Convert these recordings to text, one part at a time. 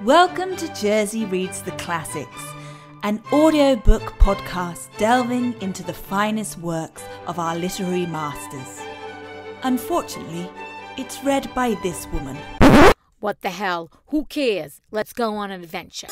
Welcome to Jersey Reads the Classics, an audiobook podcast delving into the finest works of our literary masters. Unfortunately, it's read by this woman. What the hell? Who cares? Let's go on an adventure.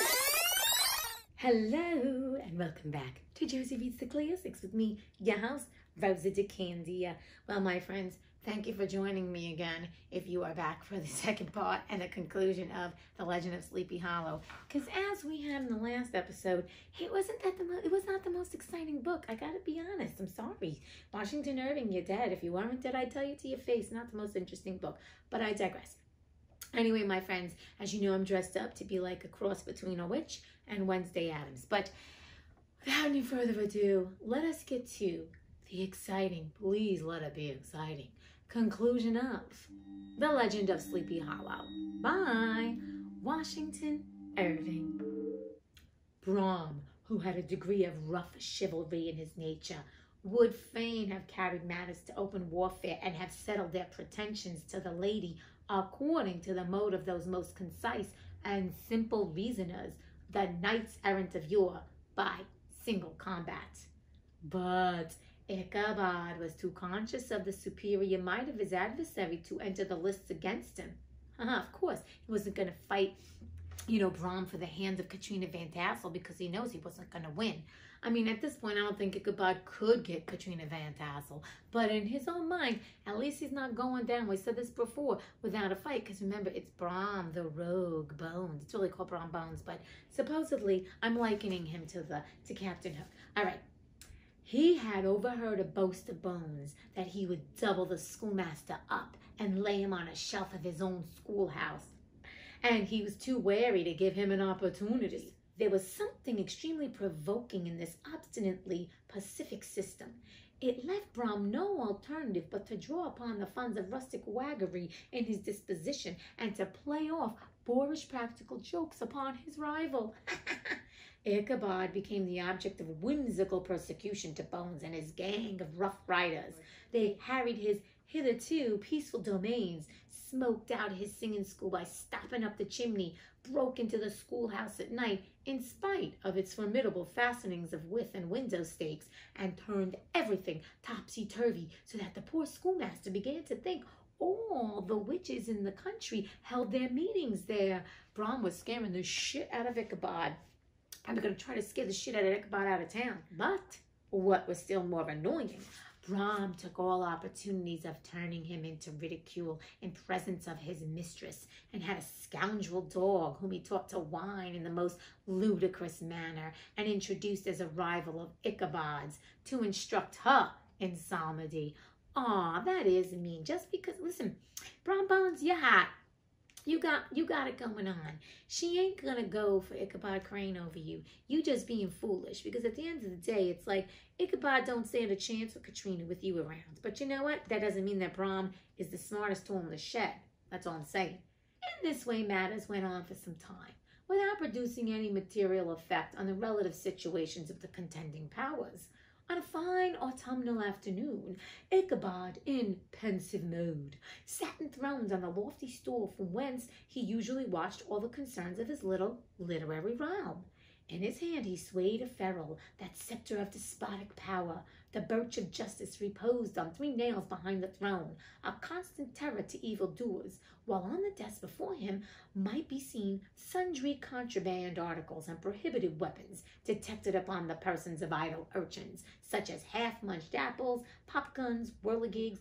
Hello, and welcome back to Jersey Reads the Classics with me, your host, Rosa DeCandia. Well, my friends, thank you for joining me again if you are back for the second part and the conclusion of The Legend of Sleepy Hollow. Because as we had in the last episode, it was not the most exciting book. I gotta be honest. I'm sorry. Washington Irving, you're dead. If you weren't dead, I'd tell you to your face. Not the most interesting book. But I digress. Anyway, my friends, as you know, I'm dressed up to be like a cross between a witch and Wednesday Addams. But without any further ado, let us get to the exciting, please let it be exciting, conclusion of The Legend of Sleepy Hollow by Washington Irving. Brom, who had a degree of rough chivalry in his nature, would fain have carried matters to open warfare and have settled their pretensions to the lady according to the mode of those most concise and simple reasoners, the knights errant of yore, by single combat. But Ichabod was too conscious of the superior might of his adversary to enter the lists against him. Of course, he wasn't going to fight, Brom for the hand of Katrina Van Tassel because he knows he wasn't going to win. I mean, at this point, I don't think Ichabod could get Katrina Van Tassel. But in his own mind, at least he's not going down, we said this before, without a fight. Because remember, it's Brom, the rogue, Bones. It's really called Brom Bones, but supposedly I'm likening him to Captain Hook. All right. He had overheard a boast of Bones that he would double the schoolmaster up and lay him on a shelf of his own schoolhouse. And he was too wary to give him an opportunity. There was something extremely provoking in this obstinately pacific system. It left Brom no alternative but to draw upon the funds of rustic waggery in his disposition and to play off boorish practical jokes upon his rival. Ichabod became the object of whimsical persecution to Bones and his gang of rough riders. They harried his hitherto peaceful domains, smoked out his singing school by stopping up the chimney, broke into the schoolhouse at night in spite of its formidable fastenings of withe and window stakes, and turned everything topsy-turvy so that the poor schoolmaster began to think all the witches in the country held their meetings there. Brom was scaring the shit out of Ichabod. I'm going to try to scare the shit out of Ichabod out of town. But what was still more annoying, Brom took all opportunities of turning him into ridicule in presence of his mistress, and had a scoundrel dog whom he taught to whine in the most ludicrous manner, and introduced as a rival of Ichabod's to instruct her in psalmody. Aw, that is mean. Just because, listen, Brom Bones, you're hot. You got it going on. She ain't gonna go for Ichabod Crane over you. You just being foolish. Because at the end of the day, it's like Ichabod don't stand a chance with Katrina with you around. But you know what? That doesn't mean that Brom is the smartest tool in the shed. That's all I'm saying. In this way, matters went on for some time, without producing any material effect on the relative situations of the contending powers. On a fine autumnal afternoon, Ichabod, in pensive mood, sat enthroned on the lofty stool from whence he usually watched all the concerns of his little literary realm. In his hand he swayed a ferule, that scepter of despotic power. The birch of justice reposed on 3 nails behind the throne, a constant terror to evildoers, while on the desk before him might be seen sundry contraband articles and prohibited weapons detected upon the persons of idle urchins, such as half-munched apples, pop-guns, whirligigs,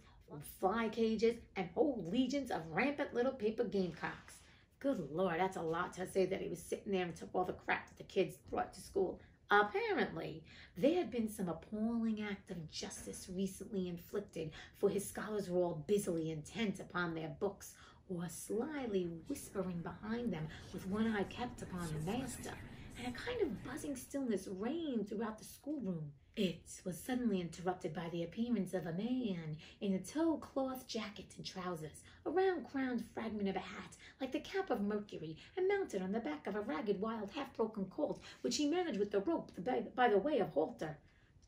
fly cages, and whole legions of rampant little paper gamecocks. Good Lord, that's a lot to say that he was sitting there and took all the crap that the kids brought to school. Apparently, there had been some appalling act of justice recently inflicted, for his scholars were all busily intent upon their books, or slyly whispering behind them with one eye kept upon the master, and a kind of buzzing stillness reigned throughout the schoolroom. It was suddenly interrupted by the appearance of a man in a tow-cloth jacket and trousers, a round-crowned fragment of a hat, like the cap of Mercury, and mounted on the back of a ragged, wild, half-broken colt, which he managed with the rope by the way of halter.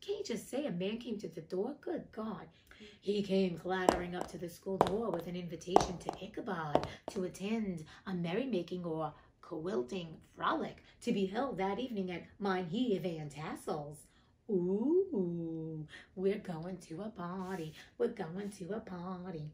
Can't you just say a man came to the door? Good God. He came clattering up to the school door with an invitation to Ichabod to attend a merrymaking or quilting frolic to be held that evening at Mynheer Van Tassel's. Ooh, we're going to a party. We're going to a party.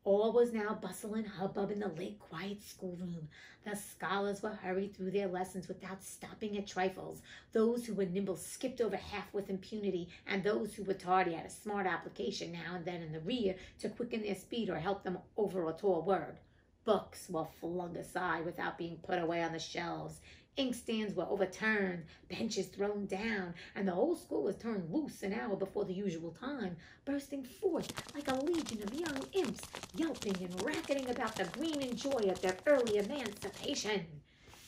All was now bustle and hubbub in the late quiet schoolroom. The scholars were hurried through their lessons without stopping at trifles. Those who were nimble skipped over half with impunity, and those who were tardy had a smart application now and then in the rear to quicken their speed or help them over a tall word. Books were flung aside without being put away on the shelves. Inkstands were overturned, benches thrown down, and the whole school was turned loose an hour before the usual time, bursting forth like a legion of young imps, yelping and racketing about the green and joy of their early emancipation.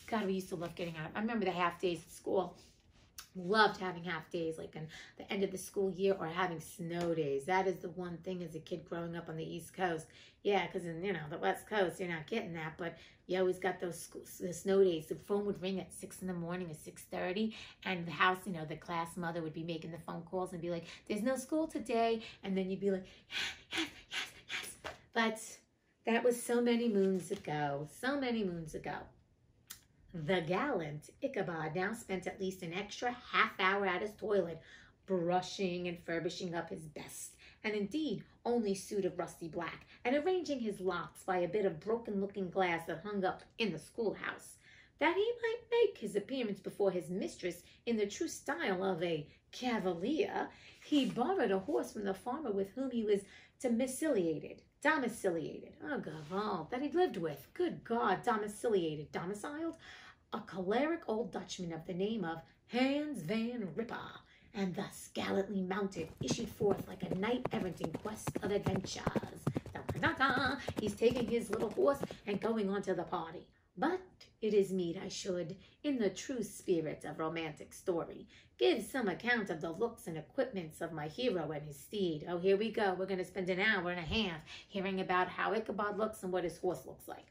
God, we used to love getting out. I remember the half days at school. Loved having half days, like in the end of the school year, or having snow days. That is the one thing as a kid growing up on the East Coast. Yeah, because in, the West Coast, you're not getting that, but you always got the snow days. The phone would ring at 6 in the morning or 6:30, and the house, the class mother would be making the phone calls and be like, there's no school today, and then you'd be like, yes. But that was so many moons ago, The gallant Ichabod now spent at least an extra half hour at his toilet, brushing and furbishing up his best, and indeed only suit of rusty black, and arranging his locks by a bit of broken-looking glass that hung up in the schoolhouse, that he might make his appearance before his mistress in the true style of a cavalier. He borrowed a horse from the farmer with whom he was domiciliated. Oh, Gaval, that he lived with. Good God, domiciled? A choleric old Dutchman of the name of Hans Van Ripper, and thus gallantly mounted, issued forth like a knight-errant in quest of adventures. He's taking his little horse and going on to the party. But it is meet I should, in the true spirit of romantic story, give some account of the looks and equipments of my hero and his steed. Oh, here we go. We're going to spend an hour and a half hearing about how Ichabod looks and what his horse looks like.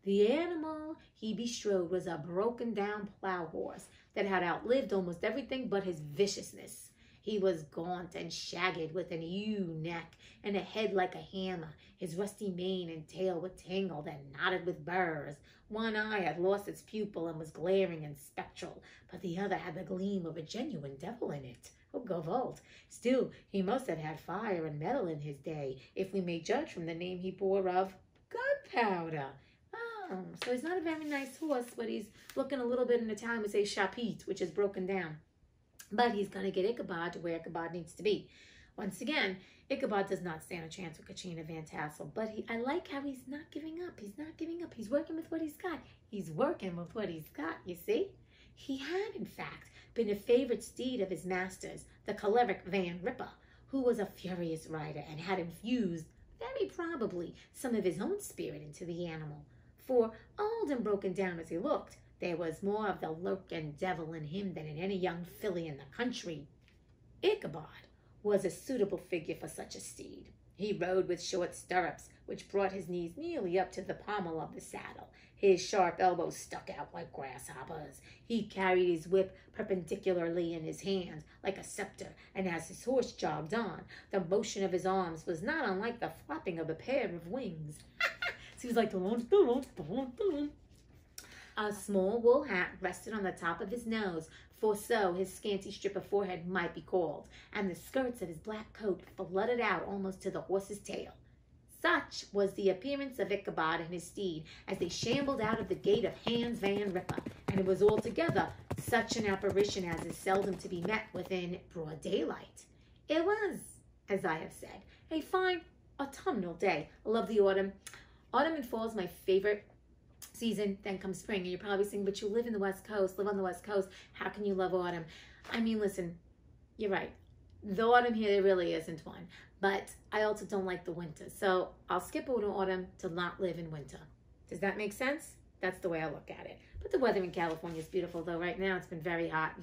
The animal he bestrode was a broken-down plow horse that had outlived almost everything but his viciousness. He was gaunt and shagged with an ewe neck and a head like a hammer. His rusty mane and tail were tangled and knotted with burrs. One eye had lost its pupil and was glaring and spectral, but the other had the gleam of a genuine devil in it. Oh, Gavolt! Still, he must have had fire and metal in his day, if we may judge from the name he bore of Gunpowder. Oh, so he's not a very nice horse, but he's looking a little bit in Italian would say chapit, which is broken down. But he's going to get Ichabod to where Ichabod needs to be. Once again, Ichabod does not stand a chance with Katrina Van Tassel, but I like how he's not giving up. He's not giving up. He's working with what he's got. You see? He had, in fact, been a favorite steed of his master's, the choleric Van Ripper, who was a furious rider and had infused, very probably, some of his own spirit into the animal. For, old and broken down as he looked, there was more of the lurking devil in him than in any young filly in the country. Ichabod was a suitable figure for such a steed. He rode with short stirrups, which brought his knees nearly up to the pommel of the saddle. His sharp elbows stuck out like grasshoppers. He carried his whip perpendicularly in his hand, like a scepter, and as his horse jogged on, the motion of his arms was not unlike the flapping of a pair of wings. So he was like, a small wool hat rested on the top of his nose, for so his scanty strip of forehead might be called, and the skirts of his black coat flooded out almost to the horse's tail. Such was the appearance of Ichabod and his steed as they shambled out of the gate of Hans Van Ripper, and it was altogether such an apparition as is seldom to be met within broad daylight. It was, as I have said, a fine autumnal day. I love the autumn. Autumn and fall is my favorite season. Then comes spring, and you're probably saying, but you live in the West Coast, live on the West Coast. How can you love autumn? I mean, listen, you're right. The autumn here, there really isn't one. But I also don't like the winter. So I'll skip over to autumn to not live in winter. Does that make sense? That's the way I look at it. But the weather in California is beautiful, though. Right now, it's been very hot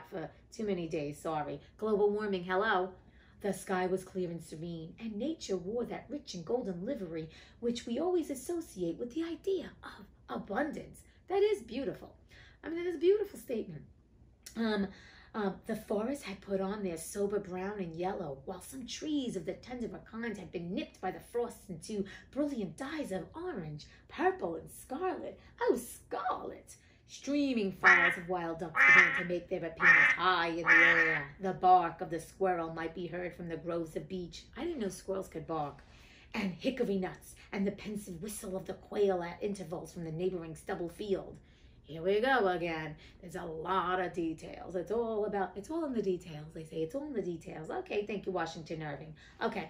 for too many days. Sorry. Global warming, hello. The sky was clear and serene, and nature wore that rich and golden livery which we always associate with the idea of abundance. That is beautiful. I mean, that is a beautiful statement. The forest had put on their sober brown and yellow, while some trees of the tenderer kind had been nipped by the frost into brilliant dyes of orange, purple, and scarlet. Oh, scarlet! Streaming files of wild ducks began to make their appearance high in the air. The bark of the squirrel might be heard from the groves of beech. I didn't know squirrels could bark. And hickory nuts, and the pensive whistle of the quail at intervals from the neighboring stubble field. Here we go again. There's a lot of details. It's all in the details. They say it's all in the details. Okay, thank you, Washington Irving. Okay.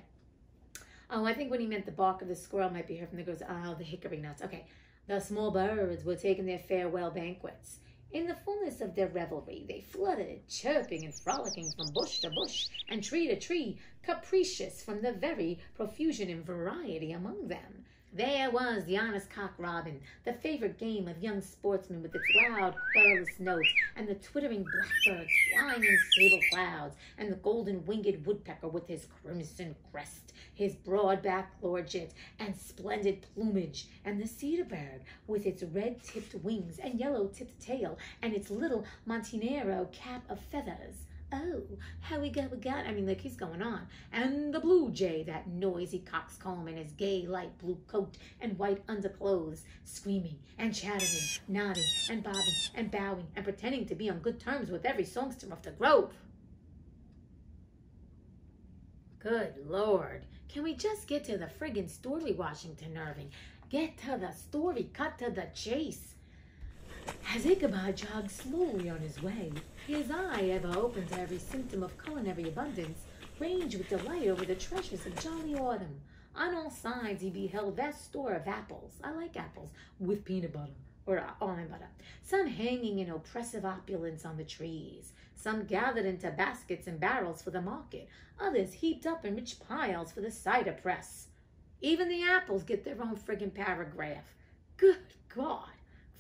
Oh, I think when he meant the bark of the squirrel might be heard from the groves. Oh, the hickory nuts. Okay. The small birds were taking their farewell banquets. In the fullness of their revelry, they fluttered, chirping and frolicking from bush to bush and tree to tree, capricious from the very profusion and variety among them. There was the honest cock robin, the favorite game of young sportsmen, with its loud, querulous notes, and the twittering blackbird flying in sable clouds, and the golden-winged woodpecker with his crimson crest, his broad-backed lordship, and splendid plumage, and the cedar bird with its red-tipped wings and yellow-tipped tail, and its little Montenero cap of feathers. Oh, how we got, I mean, like, he's going on. And the blue jay, that noisy coxcomb in his gay light blue coat and white underclothes, screaming and chattering, nodding and bobbing and bowing and pretending to be on good terms with every songster of the grove. Good Lord, can we just get to the friggin' story, Washington Irving? Get to the story, cut to the chase. As Ichabod jogged slowly on his way, his eye, ever open to every symptom of culinary abundance, ranged with delight over the treasures of jolly autumn. On all sides he beheld vast store of apples. I like apples with peanut butter or almond butter. Some hanging in oppressive opulence on the trees, some gathered into baskets and barrels for the market, others heaped up in rich piles for the cider press. Even the apples get their own friggin' paragraph. Good God!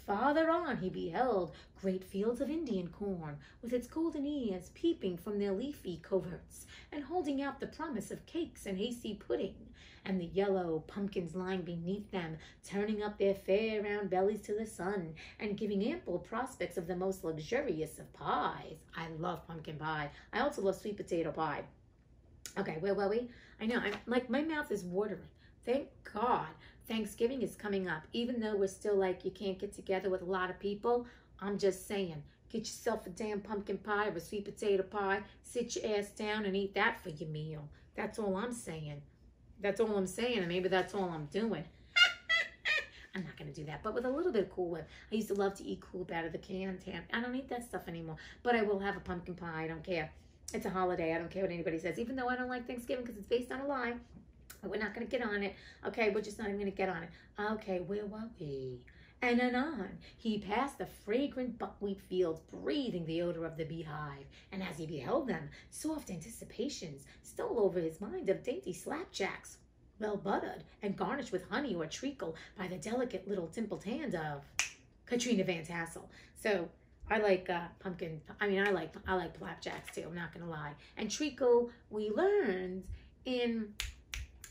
Farther on he beheld great fields of Indian corn, with its golden ears peeping from their leafy coverts, and holding out the promise of cakes and hasty pudding, and the yellow pumpkins lying beneath them, turning up their fair round bellies to the sun, and giving ample prospects of the most luxurious of pies. I love pumpkin pie. I also love sweet potato pie. Okay, where were we? I know, my mouth is watering. Thank God. Thanksgiving is coming up. Even though we're still like, you can't get together with a lot of people, I'm just saying, get yourself a damn pumpkin pie or a sweet potato pie, sit your ass down and eat that for your meal. That's all I'm saying. That's all I'm saying, and maybe that's all I'm doing. I'm not going to do that, but with a little bit of Cool Whip. I used to love to eat Cool Whip out of the can. I don't eat that stuff anymore, but I will have a pumpkin pie. I don't care. It's a holiday. I don't care what anybody says, even though I don't like Thanksgiving because it's based on a lie. We're not going to get on it. Okay, we're just not even going to get on it. Okay, where were we? And anon, he passed the fragrant buckwheat fields, breathing the odor of the beehive. And as he beheld them, soft anticipations stole over his mind of dainty slapjacks, well buttered and garnished with honey or treacle by the delicate little dimpled hand of Katrina Van Tassel. So I like pumpkin. I like flapjacks too. I'm not going to lie. And treacle, we learned in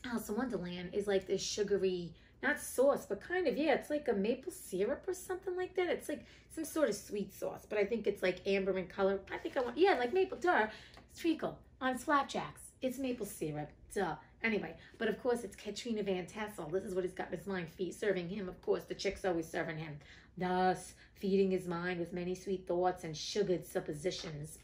Alice in Wonderland, is like this sugary, not sauce, but kind of, yeah, it's like a maple syrup or something like that. It's like some sort of sweet sauce, but I think it's like amber in color. I think I want, yeah, like maple, treacle on flapjacks. It's maple syrup, duh. Anyway, but of course it's Katrina Van Tassel. This is what he's got in his mind, serving him. Of course, the chick's always serving him. Thus, feeding his mind with many sweet thoughts and sugared suppositions.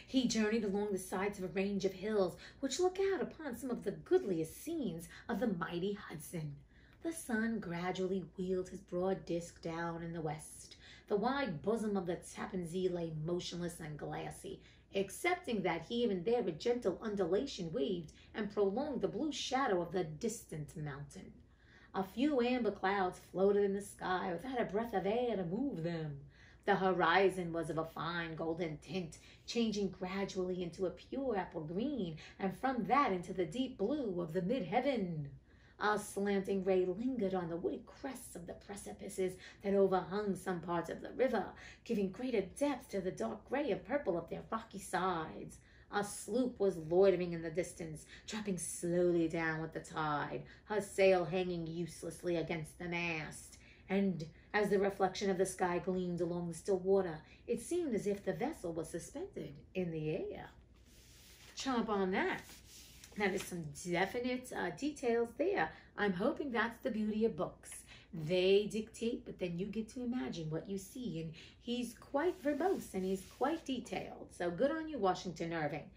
He journeyed along the sides of a range of hills which look out upon some of the goodliest scenes of the mighty Hudson. The sun gradually wheeled his broad disk down in the west. The wide bosom of the Tappan Zee lay motionless and glassy, excepting that here and there a gentle undulation waved and prolonged the blue shadow of the distant mountain. A few amber clouds floated in the sky without a breath of air to move them. The horizon was of a fine golden tint, changing gradually into a pure apple green, and from that into the deep blue of the mid-heaven. A slanting ray lingered on the woody crests of the precipices that overhung some parts of the river, giving greater depth to the dark gray and purple of their rocky sides. A sloop was loitering in the distance, dropping slowly down with the tide, her sail hanging uselessly against the mast. And As the reflection of the sky gleamed along the still water, it seemed as if the vessel was suspended in the air. Chomp on that. Now, there's some definite details there. I'm hoping that's the beauty of books. They dictate, but then you get to imagine what you see. And he's quite verbose and he's quite detailed. So good on you, Washington Irving.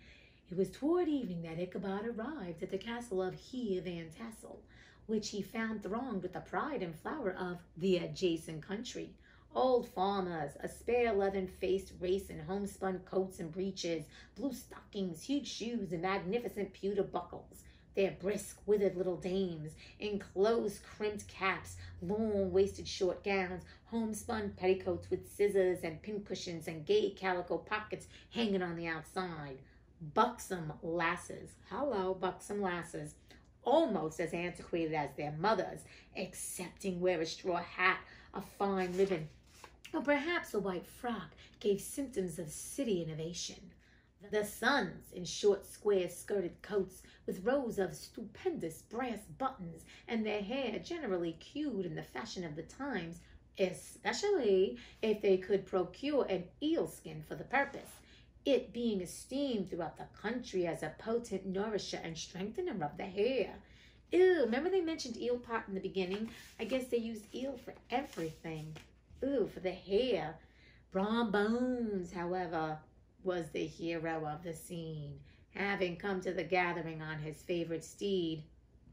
It was toward evening that Ichabod arrived at the castle of Heer Van Tassel, which he found thronged with the pride and flower of the adjacent country. Old farmers, a spare leathern-faced race in homespun coats and breeches, blue stockings, huge shoes, and magnificent pewter buckles. Their brisk, withered little dames, in close-crimped caps, long-waisted short gowns, homespun petticoats with scissors and pincushions and gay calico pockets hanging on the outside. Buxom lasses, hello, buxom lasses, almost as antiquated as their mothers, excepting wear a straw hat, a fine ribbon, or perhaps a white frock, gave symptoms of city innovation. The sons, in short, square-skirted coats with rows of stupendous brass buttons, and their hair generally queued in the fashion of the times, especially if they could procure an eel skin for the purpose, it being esteemed throughout the country as a potent nourisher and strengthener of the hair. Ew, remember they mentioned eel pot in the beginning? I guess they used eel for everything. Ooh, for the hair. Brom Bones, however, was the hero of the scene, having come to the gathering on his favorite steed,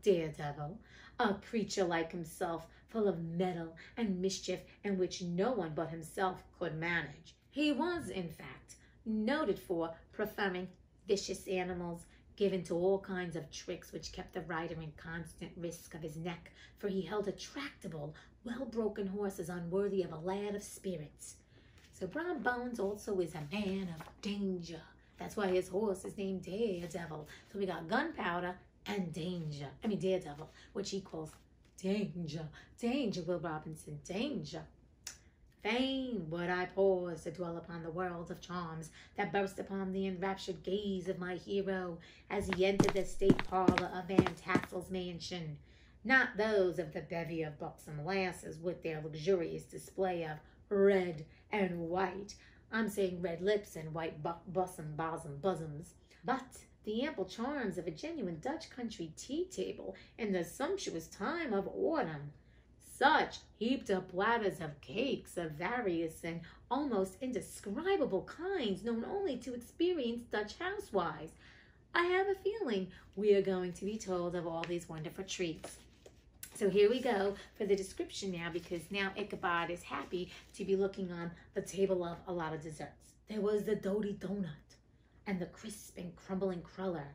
Daredevil, a creature like himself, full of mettle and mischief, and which no one but himself could manage. He was, in fact, noted for preferring vicious animals, given to all kinds of tricks which kept the rider in constant risk of his neck, for he held a tractable, well-broken horses unworthy of a lad of spirits. So Brom Bones also is a man of danger. That's why his horse is named Daredevil. So we got gunpowder and danger. Daredevil, which he calls danger. Danger, Will Robinson, danger. Fain would I pause to dwell upon the world of charms that burst upon the enraptured gaze of my hero as he entered the state parlor of Van Tassel's mansion. Not those of the bevy of buxom lasses with their luxurious display of red and white. I'm saying red lips and white bosoms, but the ample charms of a genuine Dutch country tea table in the sumptuous time of autumn. Such heaped up platters of cakes of various and almost indescribable kinds known only to experienced Dutch housewives. I have a feeling we are going to be told of all these wonderful treats. So here we go for the description now, because now Ichabod is happy to be looking on the table of a lot of desserts. There was the doty donut and the crisp and crumbling cruller,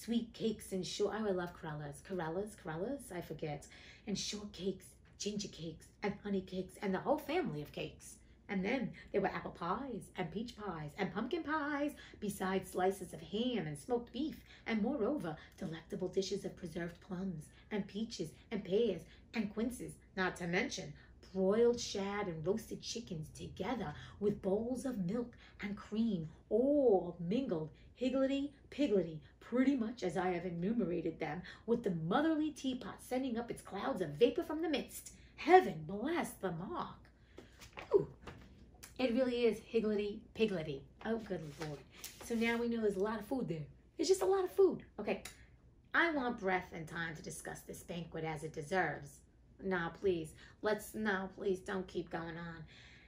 sweet cakes and short, I love corellas, I forget, and short cakes, ginger cakes, and honey cakes, and the whole family of cakes. And then there were apple pies, and peach pies, and pumpkin pies, besides slices of ham and smoked beef, and moreover, delectable dishes of preserved plums, and peaches, and pears, and quinces, not to mention broiled shad and roasted chickens together with bowls of milk and cream, all mingled higgledy-piggledy, pretty much as I have enumerated them, with the motherly teapot sending up its clouds of vapor from the midst. Heaven bless the mark. Ooh. It really is higgledy-piggledy. Oh, good Lord. So now we know there's a lot of food there. There's just a lot of food. Okay, I want breath and time to discuss this banquet as it deserves. No, please, don't keep going on.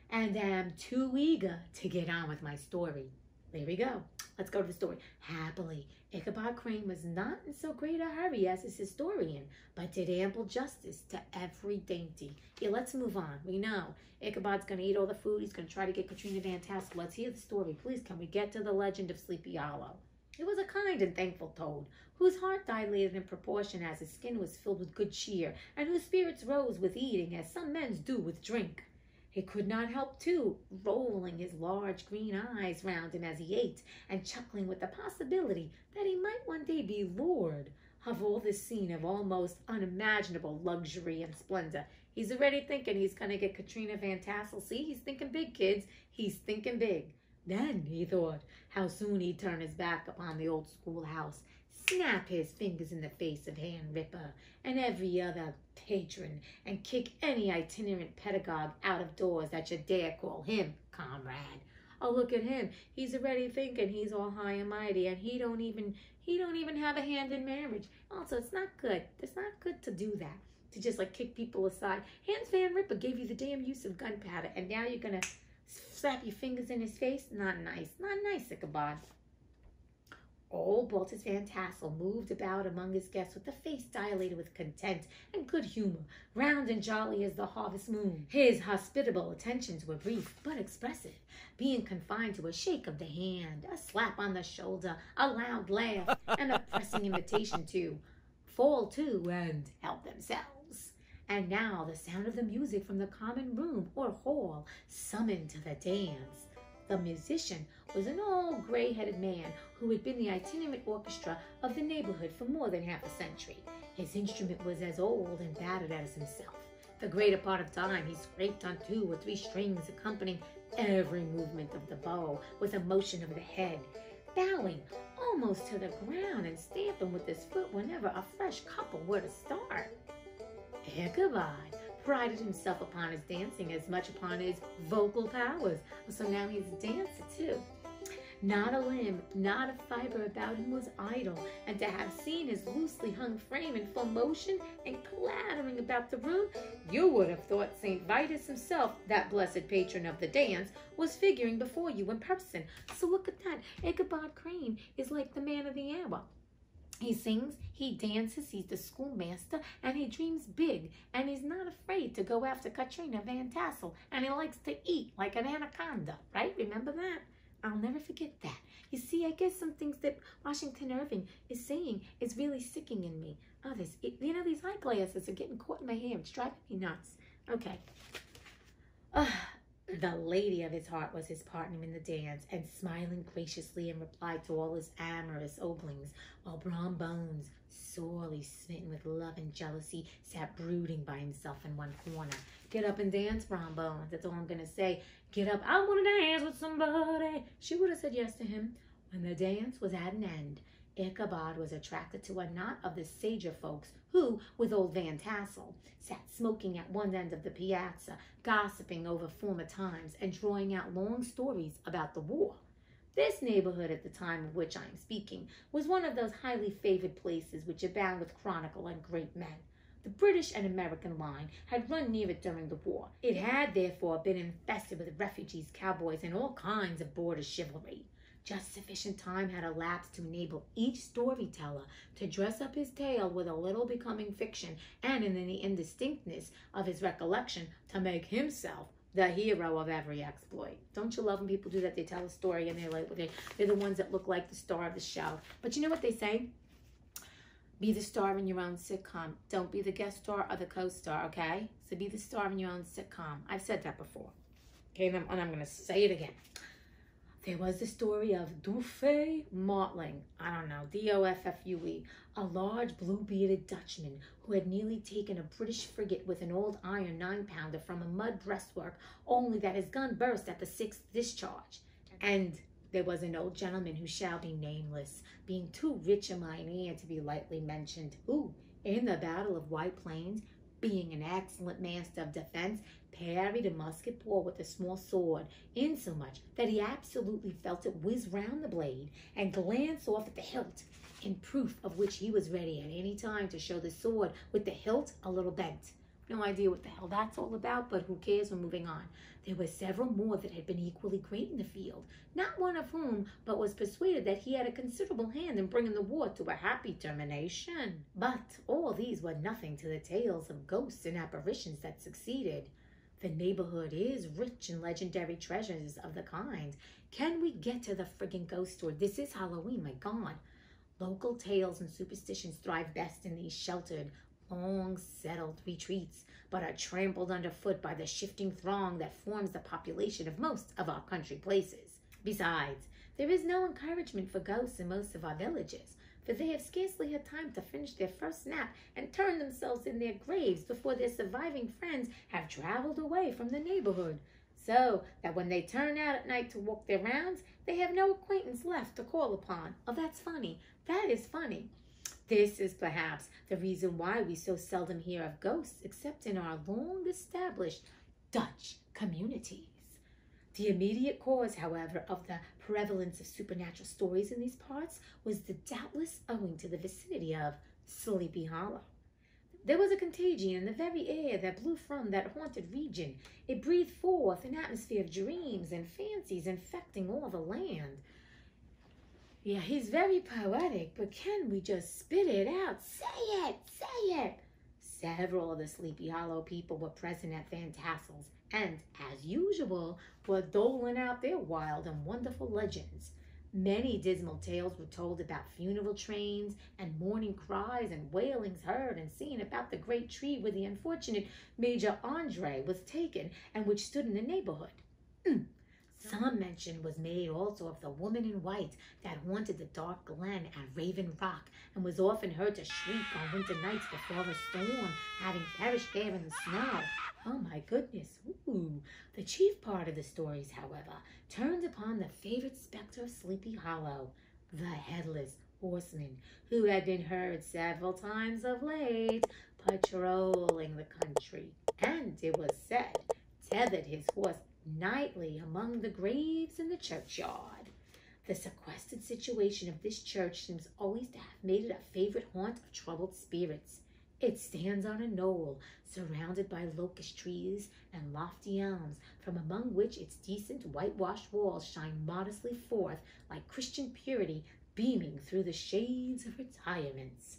And am too eager to get on with my story. There we go. Let's go to the story. Happily, Ichabod Crane was not in so great a hurry as his historian, but did ample justice to every dainty. Yeah, let's move on. We know Ichabod's going to eat all the food. He's going to try to get Katrina Van Tassel. Let's hear the story. Please, can we get to the legend of Sleepy Hollow? It was a kind and thankful toad, whose heart dilated in proportion as his skin was filled with good cheer, and whose spirits rose with eating as some men's do with drink. He could not help, too, rolling his large green eyes round him as he ate, and chuckling with the possibility that he might one day be lord of all this scene of almost unimaginable luxury and splendor. He's already thinking he's going to get Katrina Van Tassel. See, he's thinking big, kids. He's thinking big. Then he thought how soon he'd turn his back upon the old schoolhouse, snap his fingers in the face of Hand Ripper and every other patron, and kick any itinerant pedagogue out of doors that you dare call him comrade. Oh, look at him. He's already thinking he's all high and mighty, and he don't even have a hand in marriage. Also, it's not good. It's not good to do that. To just like kick people aside. Hans Van Ripper gave you the damn use of gunpowder, and now you're gonna slap your fingers in his face? Not nice. Not nice, Ichabod. Old Baltus Van Tassel moved about among his guests with a face dilated with content and good humor, round and jolly as the harvest moon. His hospitable attentions were brief but expressive, being confined to a shake of the hand, a slap on the shoulder, a loud laugh, and a pressing invitation to fall to and help themselves. And now the sound of the music from the common room or hall summoned to the dance. The musician was an old gray-headed man who had been the itinerant orchestra of the neighborhood for more than half a century. His instrument was as old and battered as himself. The greater part of time he scraped on 2 or 3 strings, accompanying every movement of the bow with a motion of the head, bowing almost to the ground and stamping with his foot whenever a fresh couple were to start. Ichabod prided himself upon his dancing as much upon his vocal powers, so now he's a dancer too. Not a limb, not a fiber about him was idle, and to have seen his loosely hung frame in full motion and clattering about the room, you would have thought St. Vitus himself, that blessed patron of the dance, was figuring before you in person. So look at that. Ichabod Crane is like the man of the hour. He sings, he dances, he's the schoolmaster, and he dreams big, and he's not afraid to go after Katrina Van Tassel, and he likes to eat like an anaconda, right? Remember that? I'll never forget that. You see, I guess some things that Washington Irving is saying is really sticking in me. Oh, these eyeglasses are getting caught in my hair. It's driving me nuts. Okay. The lady of his heart was his partner in the dance, and smiling graciously in reply to all his amorous oglings, while Brom Bones, sorely smitten with love and jealousy, sat brooding by himself in one corner. Get up and dance, Brom Bones. That's all I'm going to say. Get up. I want to dance with somebody. She would have said yes to him. When the dance was at an end, Ichabod was attracted to a knot of the sager folks who, with old Van Tassel, sat smoking at one end of the piazza, gossiping over former times and drawing out long stories about the war. This neighborhood at the time of which I am speaking was one of those highly favored places which abound with chronicle and great men. The British and American line had run near it during the war. It had therefore been infested with refugees, cowboys, and all kinds of border chivalry. Just sufficient time had elapsed to enable each storyteller to dress up his tale with a little becoming fiction, and in the indistinctness of his recollection to make himself the hero of every exploit. Don't you love when people do that? They tell a story and they're the ones that look like the star of the show. But you know what they say? Be the star in your own sitcom. Don't be the guest star or the co-star, okay? So be the star in your own sitcom. I've said that before. Okay, and I'm going to say it again. There was the story of Duffe Martling, I don't know, D-O-F-F-U-E, a large blue-bearded Dutchman who had nearly taken a British frigate with an old iron 9-pounder from a mud breastwork, only that his gun burst at the 6th discharge. And there was an old gentleman who shall be nameless, being too rich a mynheer to be lightly mentioned, who, in the Battle of White Plains, being an excellent master of defense, parried a musket ball with a small sword, insomuch that he absolutely felt it whiz round the blade and glance off at the hilt, in proof of which he was ready at any time to show the sword with the hilt a little bent. No idea what the hell that's all about, but who cares? We're moving on. There were several more that had been equally great in the field, not one of whom but was persuaded that he had a considerable hand in bringing the war to a happy termination. But all these were nothing to the tales of ghosts and apparitions that succeeded. The neighborhood is rich in legendary treasures of the kind. Can we get to the friggin' ghost store? This is Halloween, my God. Local tales and superstitions thrive best in these sheltered, long-settled retreats, but are trampled underfoot by the shifting throng that forms the population of most of our country places. Besides, there is no encouragement for ghosts in most of our villages, for they have scarcely had time to finish their first nap and turn themselves in their graves before their surviving friends have traveled away from the neighborhood. so that when they turn out at night to walk their rounds, they have no acquaintance left to call upon. Oh, that's funny. That is funny. This is perhaps the reason why we so seldom hear of ghosts except in our long-established Dutch communities. The immediate cause, however, of the prevalence of supernatural stories in these parts was doubtless owing to the vicinity of Sleepy Hollow. There was a contagion in the very air that blew from that haunted region. It breathed forth an atmosphere of dreams and fancies infecting all the land. Yeah, he's very poetic, but can we just spit it out? Say it! Say it! Several of the Sleepy Hollow people were present at Phantassles, and, as usual, were doling out their wild and wonderful legends. Many dismal tales were told about funeral trains and mourning cries and wailings heard and seen about the great tree where the unfortunate Major Andre was taken and which stood in the neighborhood. Some mention was made also of the woman in white that haunted the dark glen at Raven Rock and was often heard to shriek on winter nights before a storm, having perished there in the snow. Oh my goodness. Ooh. The chief part of the stories, however, turned upon the favorite specter of Sleepy Hollow, the Headless Horseman, who had been heard several times of late patrolling the country, and, it was said, tethered his horse nightly among the graves in the churchyard. The sequestered situation of this church seems always to have made it a favorite haunt of troubled spirits. It stands on a knoll, surrounded by locust trees and lofty elms, from among which its decent whitewashed walls shine modestly forth like Christian purity beaming through the shades of retirements.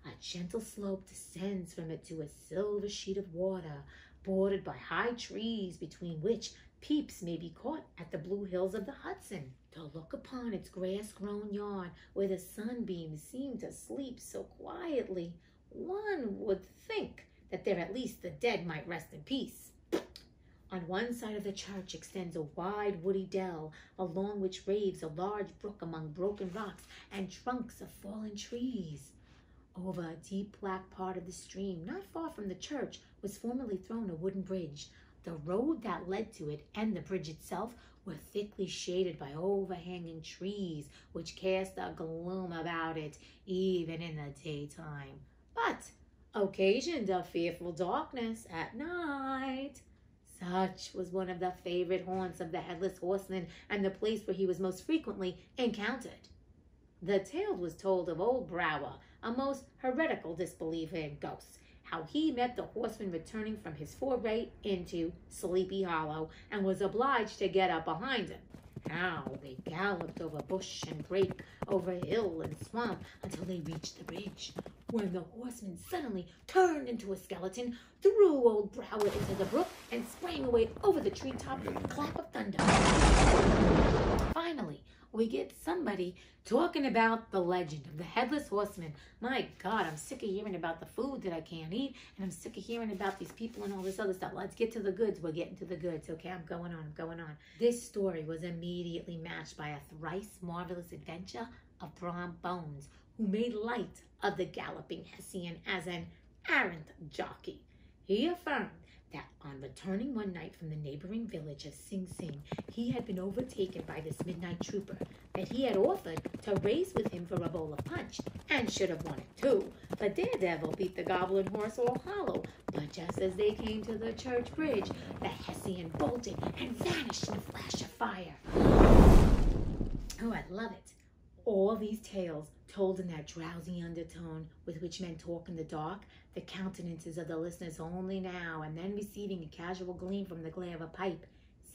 A gentle slope descends from it to a silver sheet of water, bordered by high trees, between which peeps may be caught at the blue hills of the Hudson. To look upon its grass-grown yard, where the sunbeams seem to sleep so quietly, one would think that there at least the dead might rest in peace. On one side of the church extends a wide woody dell, along which raves a large brook among broken rocks and trunks of fallen trees. Over a deep black part of the stream, not far from the church, was formerly thrown a wooden bridge. The road that led to it and the bridge itself were thickly shaded by overhanging trees, which cast a gloom about it even in the daytime, but occasioned a fearful darkness at night. Such was one of the favorite haunts of the Headless Horseman, and the place where he was most frequently encountered. The tale was told of old Brower, a most heretical disbeliever in ghosts, how he met the horseman returning from his foray into Sleepy Hollow and was obliged to get up behind him. How they galloped over bush and brake, over hill and swamp, until they reached the bridge, when the horseman suddenly turned into a skeleton, threw old Brower into the brook, and sprang away over the treetop with a clap of thunder. Finally, we get somebody talking about the legend of the Headless Horseman. My God, I'm sick of hearing about the food that I can't eat, and I'm sick of hearing about these people and all this other stuff. Let's get to the goods. We're getting to the goods. Okay, I'm going on. This story was immediately matched by a thrice marvelous adventure of Brom Bones, who made light of the galloping Hessian as an errant jockey. He affirmed that on returning one night from the neighboring village of Sing Sing, he had been overtaken by this midnight trooper, that he had offered to race with him for a bowl of punch, and should have won it too. But Daredevil beat the goblin horse all hollow. But just as they came to the church bridge, the Hessian bolted and vanished in a flash of fire. Oh, I love it. All these tales, told in that drowsy undertone with which men talk in the dark, the countenances of the listeners only now and then receiving a casual gleam from the glare of a pipe,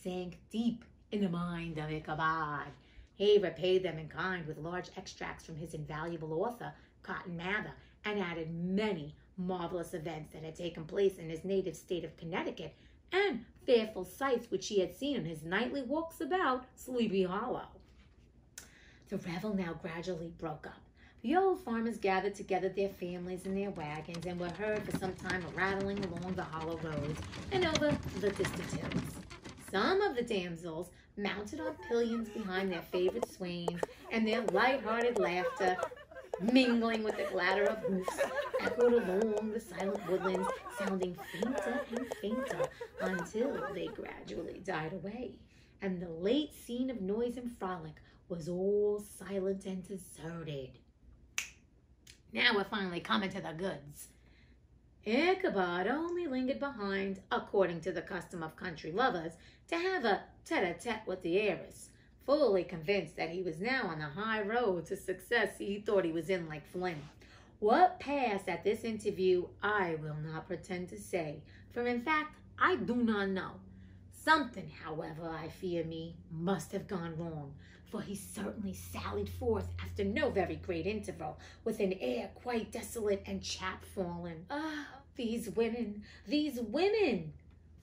sank deep in the mind of Ichabod. He repaid them in kind with large extracts from his invaluable author, Cotton Mather, and added many marvelous events that had taken place in his native state of Connecticut, and fearful sights which he had seen on his nightly walks about Sleepy Hollow. The revel now gradually broke up. The old farmers gathered together their families and their wagons, and were heard for some time rattling along the hollow roads and over the distant hills. Some of the damsels mounted on pillions behind their favorite swains, and their light-hearted laughter mingling with the clatter of hoofs, echoed along the silent woodlands, sounding fainter and fainter until they gradually died away, and the late scene of noise and frolic was all silent and deserted. Now we're finally coming to the goods. Ichabod only lingered behind, according to the custom of country lovers, to have a tete-a-tete with the heiress. Fully convinced that he was now on the high road to success he thought he was in like Flynn. What passed at this interview I will not pretend to say, for in fact I do not know. Something, however, I fear me, must have gone wrong, for he certainly sallied forth after no very great interval, with an air quite desolate and chapfallen. Ah, these women, these women!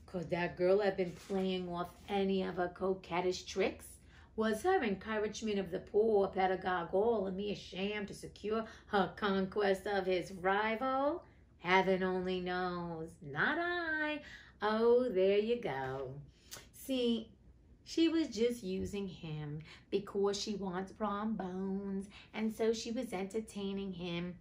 Could that girl have been playing off any of her coquettish tricks? Was her encouragement of the poor pedagogue all a mere sham to secure her conquest of his rival? Heaven only knows, not I. Oh, there you go. See, she was just using him because she wants Brom Bones, and so she was entertaining him.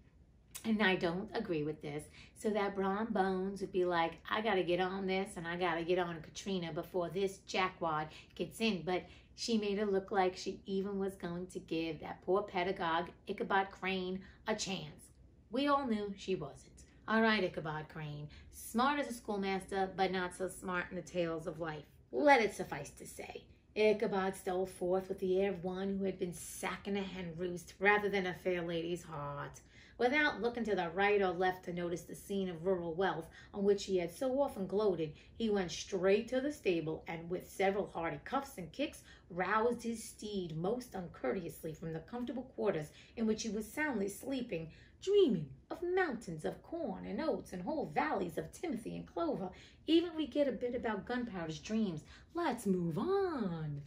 And I don't agree with this, so that Brom Bones would be like, I gotta get on this and I gotta get on Katrina before this jackwad gets in. But she made it look like she even was going to give that poor pedagogue, Ichabod Crane, a chance. We all knew she wasn't. All right, Ichabod Crane, smart as a schoolmaster, but not so smart in the tales of life. Let it suffice to say, Ichabod stole forth with the air of one who had been sacking a hen roost rather than a fair lady's heart. Without looking to the right or left to notice the scene of rural wealth on which he had so often gloated, he went straight to the stable and with several hearty cuffs and kicks roused his steed most uncourteously from the comfortable quarters in which he was soundly sleeping, dreaming of mountains of corn and oats and whole valleys of timothy and clover. Even we get a bit about Gunpowder's dreams. Let's move on.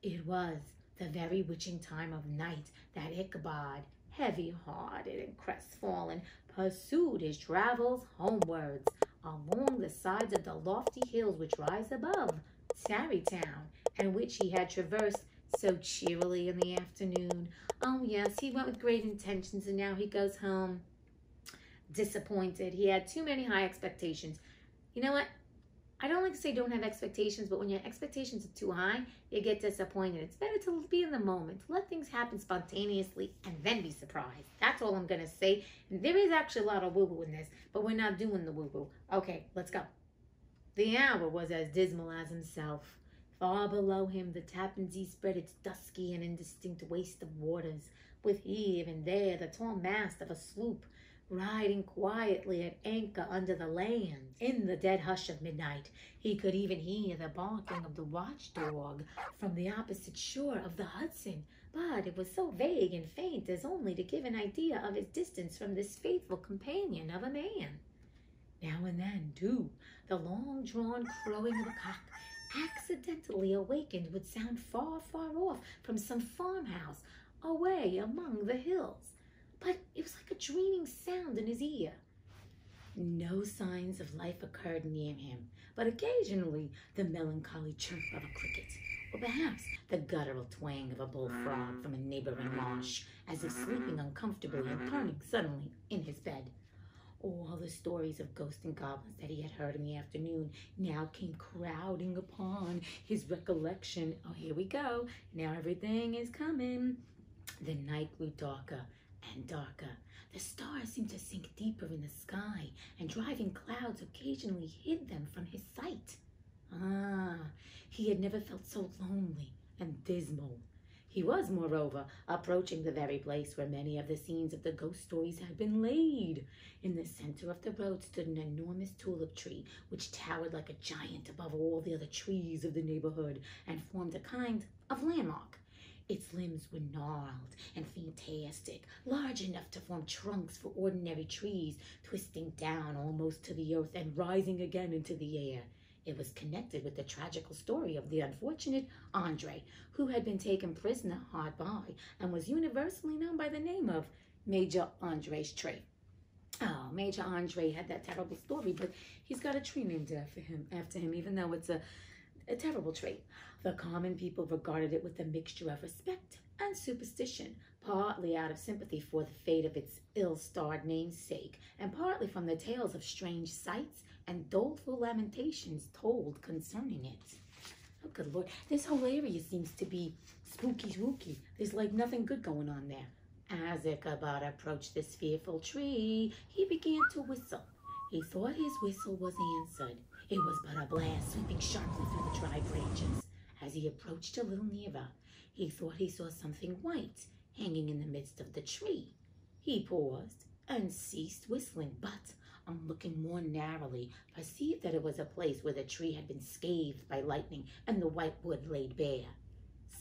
It was the very witching time of night that Ichabod, heavy-hearted and crestfallen, pursued his travels homewards along the sides of the lofty hills which rise above Tarrytown, and which he had traversed so cheerily in the afternoon. Oh yes, he went with great intentions, and now he goes home disappointed. He had too many high expectations. You know what? I don't like to say don't have expectations, but when your expectations are too high, you get disappointed. It's better to be in the moment, let things happen spontaneously, and then be surprised. That's all I'm going to say. And there is actually a lot of woo-woo in this, but we're not doing the woo-woo. Okay, let's go. The hour was as dismal as himself. Far below him, the Tappan Zee spread its dusky and indistinct waste of waters, with here and there the tall mast of a sloop, riding quietly at anchor under the land. In the dead hush of midnight, he could even hear the barking of the watchdog from the opposite shore of the Hudson, but it was so vague and faint as only to give an idea of his distance from this faithful companion of a man. Now and then, too, the long-drawn crowing of a cock, accidentally awakened, would sound far, far off from some farmhouse away among the hills. But it was like a dreaming sound in his ear. No signs of life occurred near him, but occasionally the melancholy chirp of a cricket, or perhaps the guttural twang of a bullfrog from a neighboring marsh, as if sleeping uncomfortably and turning suddenly in his bed. All the stories of ghosts and goblins that he had heard in the afternoon now came crowding upon his recollection. Oh, here we go. Now everything is coming. The night grew darker and darker. The stars seemed to sink deeper in the sky, and driving clouds occasionally hid them from his sight. He had never felt so lonely and dismal. He was, moreover, approaching the very place where many of the scenes of the ghost stories had been laid. In the center of the road stood an enormous tulip tree, which towered like a giant above all the other trees of the neighborhood, and formed a kind of landmark. Its limbs were gnarled and fantastic, large enough to form trunks for ordinary trees, twisting down almost to the earth and rising again into the air. It was connected with the tragical story of the unfortunate Andre, who had been taken prisoner hard by and was universally known by the name of Major Andre's tree. Oh, Major Andre had that terrible story, but he's got a tree named after him, even though it's a terrible tree. The common people regarded it with a mixture of respect and superstition, partly out of sympathy for the fate of its ill-starred namesake, and partly from the tales of strange sights and doleful lamentations told concerning it. Oh, good Lord, this whole area seems to be spooky. There's like nothing good going on there. As Ichabod approached this fearful tree, he began to whistle. He thought his whistle was answered. It was but a blast sweeping sharply through the dry branches. As he approached a little nearer, he thought he saw something white hanging in the midst of the tree. He paused and ceased whistling, but on looking more narrowly, perceived that it was a place where the tree had been scathed by lightning and the white wood laid bare.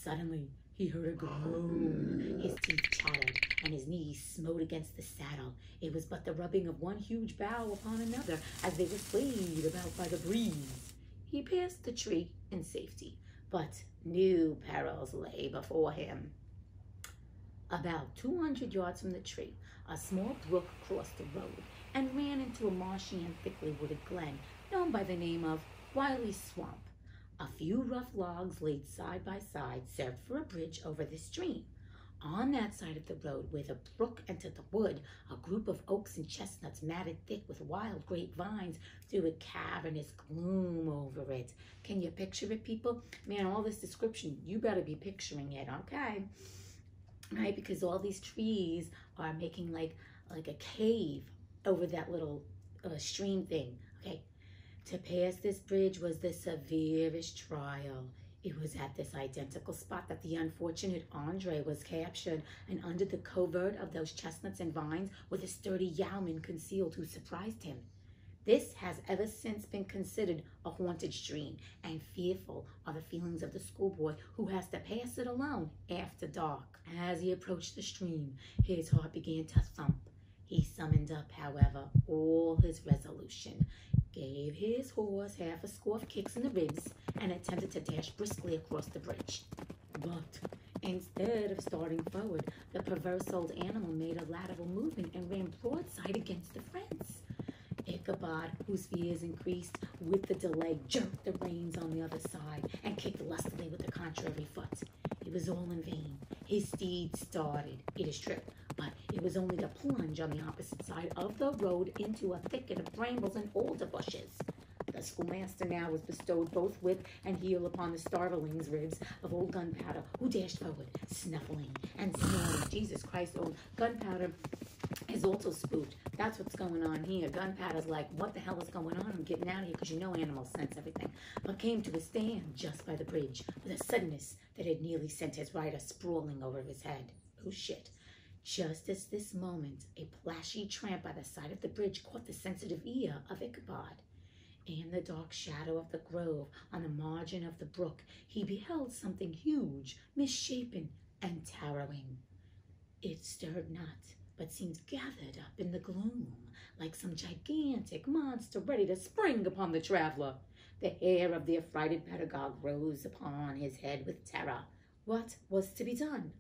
Suddenly, he heard a groan. His teeth chattered, and his knees smote against the saddle. It was but the rubbing of one huge bough upon another as they were swayed about by the breeze. He passed the tree in safety, but new perils lay before him. About 200 yards from the tree, a small brook crossed the road and ran into a marshy and thickly wooded glen known by the name of Wiley's Swamp. A few rough logs laid side by side served for a bridge over the stream. On that side of the road where the brook entered the wood, a group of oaks and chestnuts matted thick with wild grapevines threw a cavernous gloom over it. Can you picture it, people? Man, all this description, you better be picturing it, okay? Right, because all these trees are making like a cave over that little stream thing, okay? To pass this bridge was the severest trial. It was at this identical spot that the unfortunate Andre was captured, and under the covert of those chestnuts and vines were the sturdy yeomen concealed who surprised him. This has ever since been considered a haunted stream, and fearful are the feelings of the schoolboy who has to pass it alone after dark. As he approached the stream, his heart began to thump. He summoned up, however, all his resolution, gave his horse half a score of kicks in the ribs, and attempted to dash briskly across the bridge. But instead of starting forward, the perverse old animal made a lateral movement and ran broadside against the fence. Ichabod, whose fears increased with the delay, jerked the reins on the other side and kicked lustily with the contrary foot. It was all in vain. His steed started, it is true, but it was only to plunge on the opposite side of the road into a thicket of brambles and alder bushes. The schoolmaster now was bestowed both whip and heel upon the starveling's ribs of old Gunpowder, who dashed forward, snuffling and snoring. Jesus Christ, old Gunpowder is also spooked. That's what's going on here. Gunpowder's like, what the hell is going on? I'm getting out of here, because you know animals sense everything. But came to a stand just by the bridge with a suddenness that had nearly sent his rider sprawling over his head. Oh shit. Just as this moment, a plashy tramp by the side of the bridge caught the sensitive ear of Ichabod. In the dark shadow of the grove, on the margin of the brook, he beheld something huge, misshapen, and towering. It stirred not, but seemed gathered up in the gloom, like some gigantic monster ready to spring upon the traveler. The hair of the affrighted pedagogue rose upon his head with terror. What was to be done?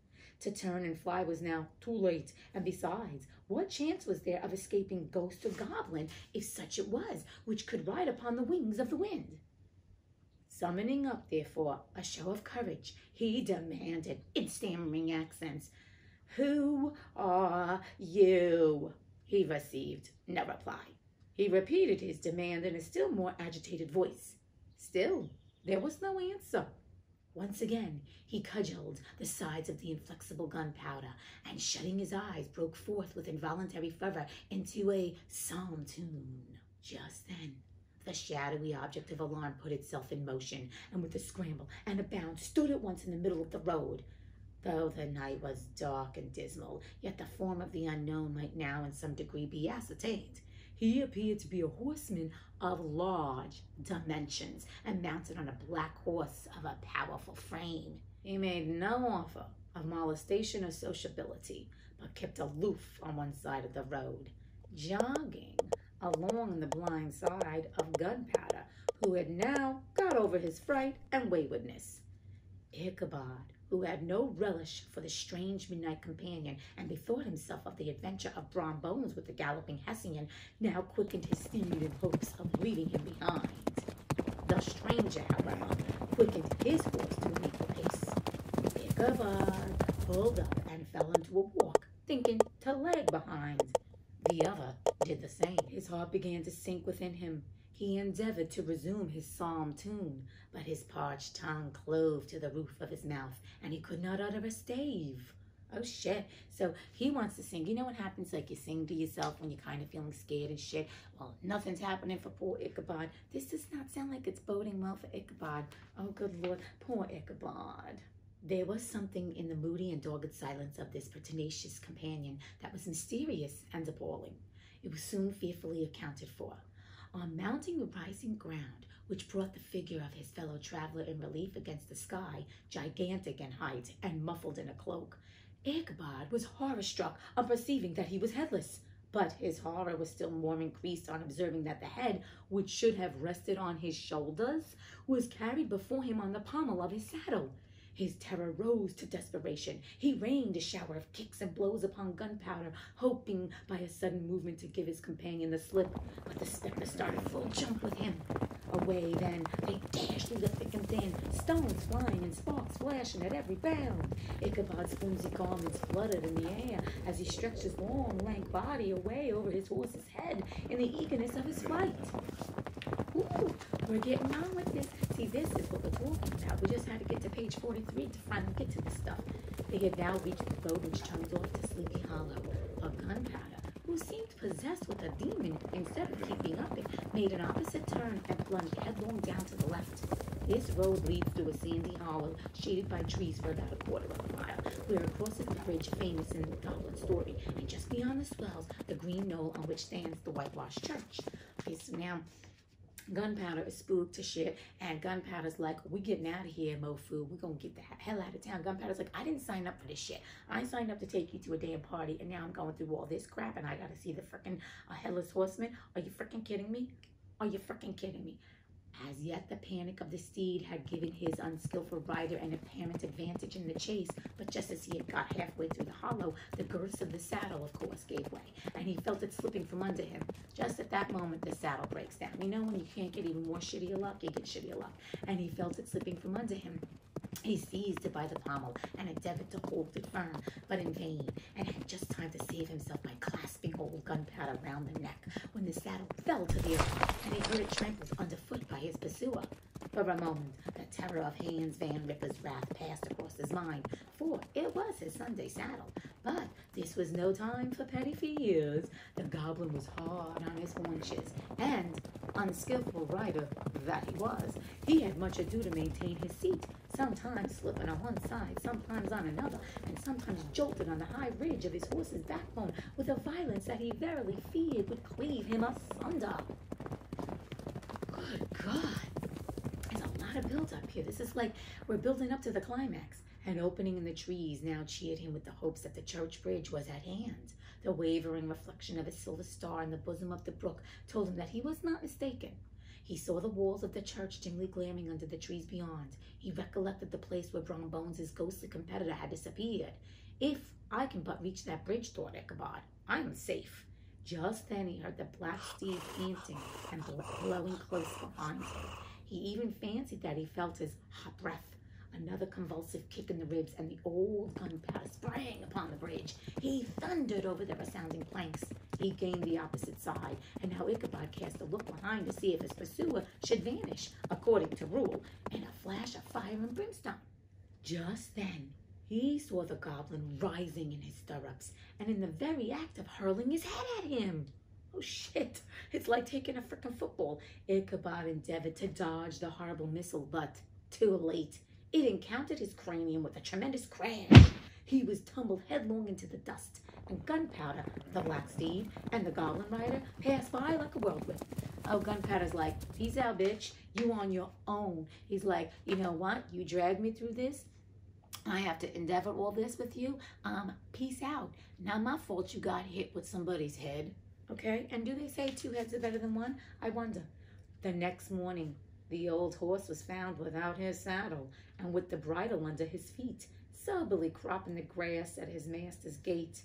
To turn and fly was now too late, and besides, what chance was there of escaping ghost or goblin, if such it was, which could ride upon the wings of the wind? Summoning up, therefore, a show of courage, he demanded, in stammering accents, "Who are you?" He received no reply. He repeated his demand in a still more agitated voice. Still, there was no answer. Once again, he cudgeled the sides of the inflexible Gunpowder, and shutting his eyes, broke forth with involuntary fervor into a psalm tune. Just then, the shadowy object of alarm put itself in motion, and with a scramble and a bound stood at once in the middle of the road. Though the night was dark and dismal, yet the form of the unknown might now in some degree be ascertained. He appeared to be a horseman of large dimensions, and mounted on a black horse of a powerful frame. He made no offer of molestation or sociability, but kept aloof on one side of the road, jogging along the blind side of Gunpowder, who had now got over his fright and waywardness. Ichabod, who had no relish for the strange midnight companion, and bethought himself of the adventure of Brom Bones with the galloping Hessian, now quickened his steed in hopes of leaving him behind. The stranger, however, quickened his horse to an equal pace. Ichabod pulled up and fell into a walk, thinking to lag behind. The other did the same. His heart began to sink within him. He endeavored to resume his psalm tune, but his parched tongue clove to the roof of his mouth, and he could not utter a stave. Oh, shit. So he wants to sing. You know what happens? Like you sing to yourself when you're kind of feeling scared and shit. Well, nothing's happening for poor Ichabod. This does not sound like it's boding well for Ichabod. Oh, good Lord. Poor Ichabod. There was something in the moody and dogged silence of this pertinacious companion that was mysterious and appalling. It was soon fearfully accounted for. On mounting a rising ground, which brought the figure of his fellow traveler in relief against the sky, gigantic in height and muffled in a cloak, Ichabod was horror-struck on perceiving that he was headless. But his horror was still more increased on observing that the head, which should have rested on his shoulders, was carried before him on the pommel of his saddle. His terror rose to desperation. He rained a shower of kicks and blows upon Gunpowder, hoping by a sudden movement to give his companion the slip. But the spectre started full jump with him. Away then, they dashed through the thick and thin, stones flying and sparks flashing at every bound. Ichabod's flimsy garments fluttered in the air as he stretched his long, lank body away over his horse's head in the eagerness of his flight. Ooh, we're getting on with this. See, this is what we're talking about. We just had to get to page 43 to finally get to this stuff. They had now reached the road which turned off to Sleepy Hollow. But Gunpowder, who seemed possessed with a demon, instead of keeping up it, made an opposite turn and plunged headlong down to the left. This road leads through a sandy hollow, shaded by trees for about a quarter of a mile, where it crosses the bridge famous in the goblin story, and just beyond the swells, the green knoll on which stands the whitewashed church. Okay, so now Gunpowder is spooked to shit, and Gunpowder's like, we getting out of here, mofo. We're gonna get the hell out of town. Gunpowder's like, I didn't sign up for this shit. I signed up to take you to a damn party, and now I'm going through all this crap, and I gotta see the frickin' headless horseman. Are you frickin' kidding me? Are you frickin' kidding me? As yet, the panic of the steed had given his unskillful rider an apparent advantage in the chase, but just as he had got halfway through the hollow, the girths of the saddle, of course, gave way, and he felt it slipping from under him. Just at that moment, the saddle breaks down. You know, when you can't get even more shittier luck, you get shittier luck. And he felt it slipping from under him. He seized it by the pommel and endeavored to hold it firm, but in vain, and had just time to save himself by clasping old Gunpowder round the neck when the saddle fell to the earth, and he heard it trampled underfoot by his pursuer. For a moment, the terror of Hans Van Ripper's wrath passed across his mind, for it was his Sunday saddle. But this was no time for petty fears. The goblin was hard on his haunches, and, unskillful rider that he was, he had much ado to maintain his seat, sometimes slipping on one side, sometimes on another, and sometimes jolted on the high ridge of his horse's backbone with a violence that he verily feared would cleave him asunder. Good God. There's a lot of build up here. This is like we're building up to the climax. An opening in the trees now cheered him with the hopes that the church bridge was at hand. The wavering reflection of a silver star in the bosom of the brook told him that he was not mistaken. He saw the walls of the church dimly glaring under the trees beyond. He recollected the place where Brum Bones' ghostly competitor had disappeared. If I can but reach that bridge, thought Ichabod, I am safe. Just then he heard the black steed panting and blowing close behind him. He even fancied that he felt his hot breath. Another convulsive kick in the ribs, and the old Gunpowder sprang upon the bridge. He thundered over the resounding planks. He gained the opposite side, and now Ichabod cast a look behind to see if his pursuer should vanish, according to rule, in a flash of fire and brimstone. Just then, he saw the goblin rising in his stirrups, and in the very act of hurling his head at him. Oh, shit. It's like taking a frickin' football. Ichabod endeavored to dodge the horrible missile, but too late. It encountered his cranium with a tremendous crash. He was tumbled headlong into the dust, and Gunpowder, the black steed, and the goblin rider passed by like a whirlwind. Oh, Gunpowder's like, peace out, bitch. You on your own. He's like, you know what? You dragged me through this. I have to endeavor all this with you. Peace out. Not my fault you got hit with somebody's head. Okay? And do they say 2 heads are better than 1? I wonder. The next morning, the old horse was found without his saddle and with the bridle under his feet, soberly cropping the grass at his master's gate.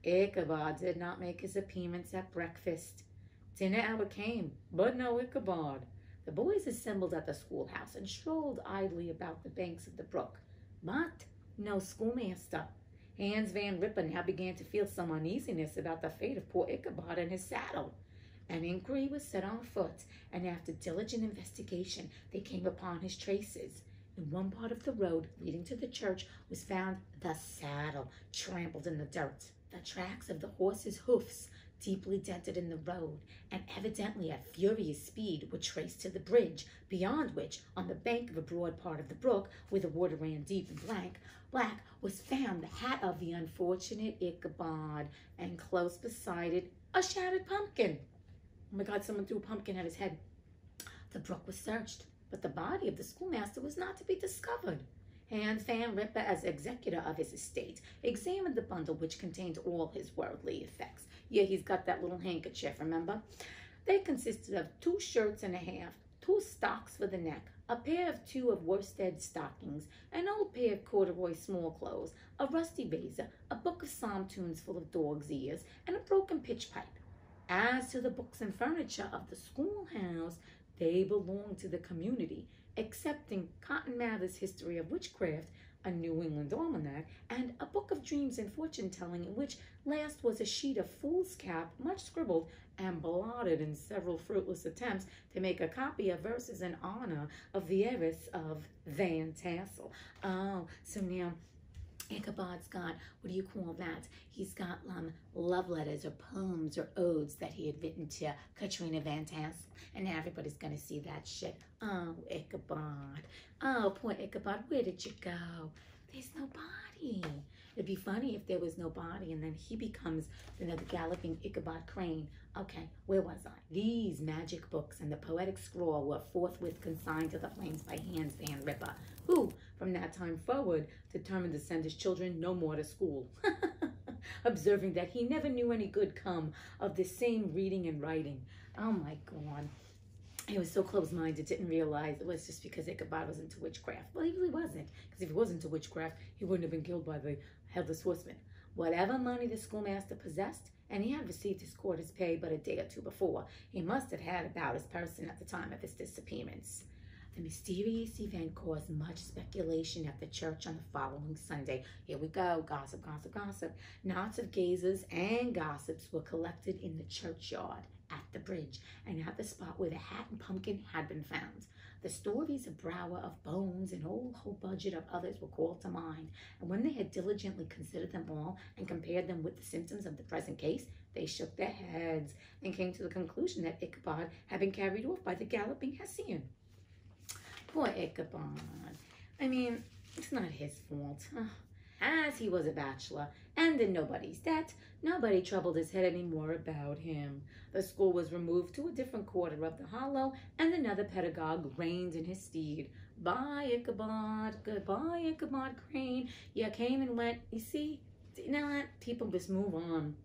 Ichabod did not make his appearance at breakfast. Dinner hour came, but no Ichabod. The boys assembled at the schoolhouse and strolled idly about the banks of the brook. But no schoolmaster. Hans Van Ripper now began to feel some uneasiness about the fate of poor Ichabod and his saddle. An inquiry was set on foot, and after diligent investigation, they came upon his traces. In one part of the road leading to the church was found the saddle trampled in the dirt. The tracks of the horse's hoofs, deeply dented in the road, and evidently at furious speed, were traced to the bridge, beyond which, on the bank of a broad part of the brook, where the water ran deep and black, was found the hat of the unfortunate Ichabod, and close beside it, a shattered pumpkin. Oh my God, someone threw a pumpkin at his head. The brook was searched, but the body of the schoolmaster was not to be discovered. Hans Van Ripper, as executor of his estate, examined the bundle which contained all his worldly effects. Yeah, he's got that little handkerchief, remember? They consisted of 2 shirts and a half, 2 stocks for the neck, a pair of 2 of worsted stockings, an old pair of corduroy small clothes, a rusty razor, a book of psalm tunes full of dog's ears, and a broken pitch pipe. As to the books and furniture of the schoolhouse, they belonged to the community, excepting Cotton Mather's History of Witchcraft, a New England almanac, and a book of dreams and fortune-telling, in which last was a sheet of foolscap, much scribbled and blotted in several fruitless attempts to make a copy of verses in honor of the heiress of Van Tassel. Oh, so now Ichabod's got, what do you call that? He's got love letters or poems or odes that he had written to Katrina Van Tassel. And now everybody's going to see that shit. Oh, Ichabod. Oh, poor Ichabod. Where did you go? There's no body. It'd be funny if there was no body and then he becomes the galloping Ichabod Crane. Okay, where was I? These magic books and the poetic scroll were forthwith consigned to the flames by Hans Van Ripper, who, from that time forward, determined to send his children no more to school, observing that he never knew any good come of the same reading and writing. Oh my God. He was so close-minded, didn't realize it was just because Ichabod was into witchcraft. Well, he really wasn't, because if he was into witchcraft, he wouldn't have been killed by the headless horseman. Whatever money the schoolmaster possessed, and he had received his quarter's pay but a day or 2 before, he must have had about his person at the time of his disappearance. The mysterious event caused much speculation at the church on the following Sunday. Here we go, gossip, gossip, gossip. Knots of gazers and gossips were collected in the churchyard, at the bridge, and at the spot where the hat and pumpkin had been found. The stories of Brower, of Bones, and a whole budget of others were called to mind, and when they had diligently considered them all and compared them with the symptoms of the present case, they shook their heads and came to the conclusion that Ichabod had been carried off by the galloping Hessian. Poor Ichabod. I mean, it's not his fault. As he was a bachelor and in nobody's debt, nobody troubled his head any more about him. The school was removed to a different quarter of the hollow, and another pedagogue reigned in his stead. Bye, Ichabod. Goodbye, Ichabod Crane. You came and went. You see, you know what? People just move on.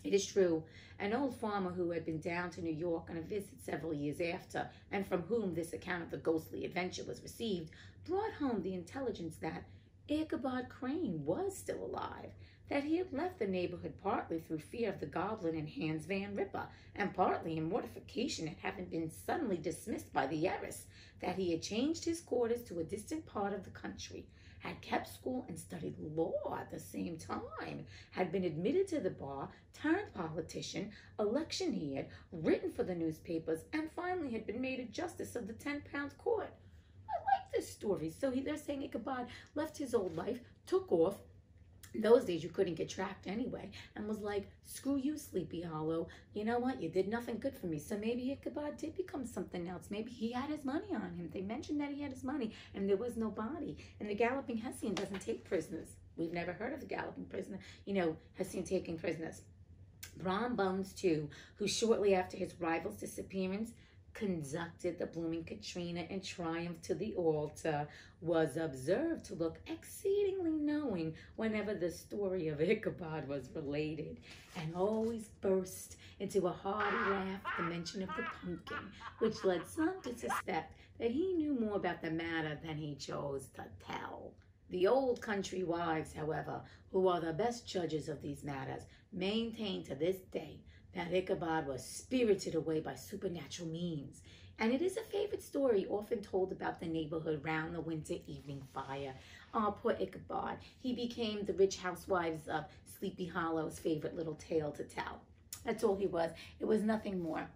It is true, an old farmer who had been down to New York on a visit several years after, and from whom this account of the ghostly adventure was received, brought home the intelligence that Ichabod Crane was still alive, that he had left the neighborhood partly through fear of the goblin and Hans Van Ripper, and partly in mortification at having been suddenly dismissed by the heiress, that he had changed his quarters to a distant part of the country, had kept school and studied law at the same time, had been admitted to the bar, turned politician, electioneered, written for the newspapers, and finally had been made a justice of the 10-pound court. I like this story. So they're saying Ichabod left his old life, took off. In those days, you couldn't get tracked anyway, and was like, screw you, Sleepy Hollow. You know what? You did nothing good for me. So maybe Ichabod did become something else. Maybe he had his money on him. They mentioned that he had his money, and there was no body. And the Galloping Hessian doesn't take prisoners. We've never heard of the Galloping prisoner. You know, Hessian taking prisoners. Brom Bones, too, who shortly after his rival's disappearance conducted the blooming Katrina in triumph to the altar, was observed to look exceedingly knowing whenever the story of Ichabod was related, and always burst into a hearty laugh at the mention of the pumpkin, which led some to suspect that he knew more about the matter than he chose to tell. The old country wives, however, who are the best judges of these matters, maintain to this day that Ichabod was spirited away by supernatural means. and it is a favorite story often told about the neighborhood round the winter evening fire. Oh, poor Ichabod. He became the rich housewives of Sleepy Hollow's favorite little tale to tell. That's all he was. It was nothing more.